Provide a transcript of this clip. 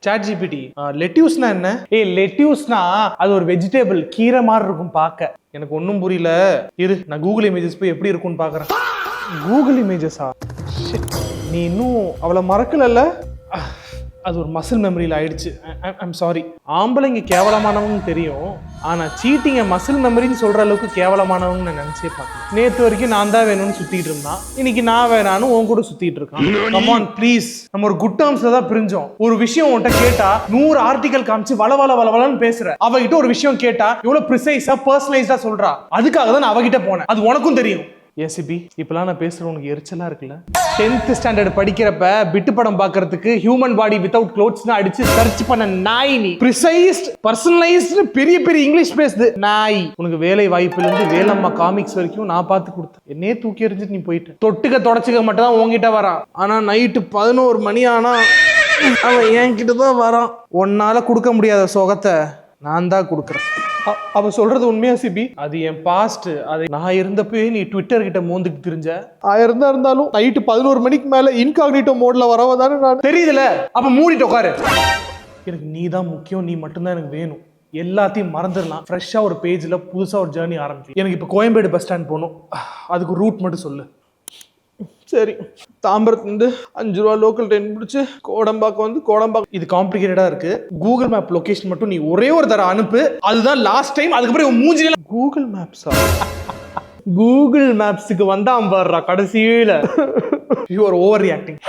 Chat GPT லெட்யூஸ்னா என்ன? லெட்யூஸ்னா அது ஒரு வெஜிடபிள், கீரை மாதிரி இருக்கும் பார்க்க. எனக்கு ஒன்றும் புரியல. இரு, நான் கூகுள் இமேஜஸ் போய் எப்படி இருக்கும்னு பார்க்குறேன். கூகுள் இமேஜஸா? நீ இன்னும் அவளை மறக்கலல்ல? அது ஒரு மசில் மெமரியில் ஆயிடுச்சு. I'm sorry. ஆம்பளைங்க கேவலமானவங்க தெரியும், ஆனா சீட்டிங்க மசில் மெமரின்னு சொல்ற அளவுக்கு கேவலமானவங்க நான் நினைச்சே பார்க்கல. நேற்று வரைக்கும் நான் தான் வேணும்னு சுத்திட்டு இருந்தான், இன்னைக்கு நான் வேணான்னு உன் கூட சுத்திட்டு இருக்கான். Come on please. நம்ம ஒரு குட் டேர்ம்ஸ்ல தான் பிரிஞ்சோம். ஒரு விஷயம் உன்கிட்ட கேட்டா 100 ஆர்டிகல் காமிச்சு வளவளன்னு பேசுற. அவகிட்ட ஒரு விஷயம் கேட்டா எவ்வளவு ப்ரிசைஸா பர்சனலைஸ்டா சொல்றா. அதுக்காக தான் நான் அவகிட்ட போனேன். அது உனக்கும் தெரியும். ஏசிபி, இப்பெல்லாம் நான் பேசுற உனக்கு எரிச்சலா இருக்குல்ல? 10th ஸ்டாண்டர்ட் படிக்கிறப்ப பிட்டு படம் பார்க்கறதுக்கு ஹியூமன் பாடி வித்அவுட் க்ளோத்ஸ்னு அடிச்சு சர்ச் பண்ண நாய் நீ. ப்ரிசைஸ்ட் பர்சனலைஸ்டு பெரிய பெரிய இங்கிலீஷ் பேசுது நாய். உனக்கு வேலை வாய்ப்புல இருந்து வேலம்மா காமிக்ஸ் வரைக்கும் நான் பார்த்து கொடுத்தேன். என்னையே தூக்கி எறிஞ்சிட்டு நீ போயிட்டு தொட்டுக்க தொடச்சுக்க மட்டும் தான் உங்ககிட்ட வரான். ஆனா நைட்டு 11 மணி ஆனா அவன் என்கிட்ட தான் வரான். உன்னால கொடுக்க முடியாத சுகத்தை நான் தான் கொடுக்குறேன். அவ சொல்றது உண்மையா சிபி? அது என் பாஸ்ட். அது நான் இருந்தப்பவே நீ ட்விட்டர் கிட்ட மோந்துட்டு தெரிஞ்ச. இருந்தாலும் நைட்டு 11 மணிக்கு மேல இன்காக்னிட்டோ மோட்ல வரவ தானே நான். தெரியுதுல, அப்ப மூடிட்டு உட்காரு. எனக்கு நீ தான் முக்கியம், நீ மட்டும்தான் எனக்கு வேணும். எல்லாத்தையும் மறந்துடலாம். ஃப்ரெஷ்ஷா ஒரு பேஜ்ல புதுசா ஒரு ஜேர்னி ஆரம்பிச்சு. எனக்கு இப்ப கோயம்பேடு பஸ் ஸ்டாண்ட் போகணும். அதுக்கு ரூட் மட்டும் சொல்லு. சரி, தாம்பரத்துலேருந்து 5 ரூபா லோக்கல் ட்ரெயின் பிடிச்சி கோடம்பாக்கம் வந்து கோடம்பாக்கம். இது காம்ப்ளிகேட்டடா இருக்கு. கூகுள் மேப் லொகேஷன் மட்டும் நீ ஒரே ஒரு தடவை அனுப்பு. அதுதான் லாஸ்ட் டைம். அதுக்கப்புறம் மூஞ்சில கூகுள் மேப்ஸா? கூகுள் மேப்ஸுக்கு வந்தான் பாடுறா கடைசியில. You are over reacting.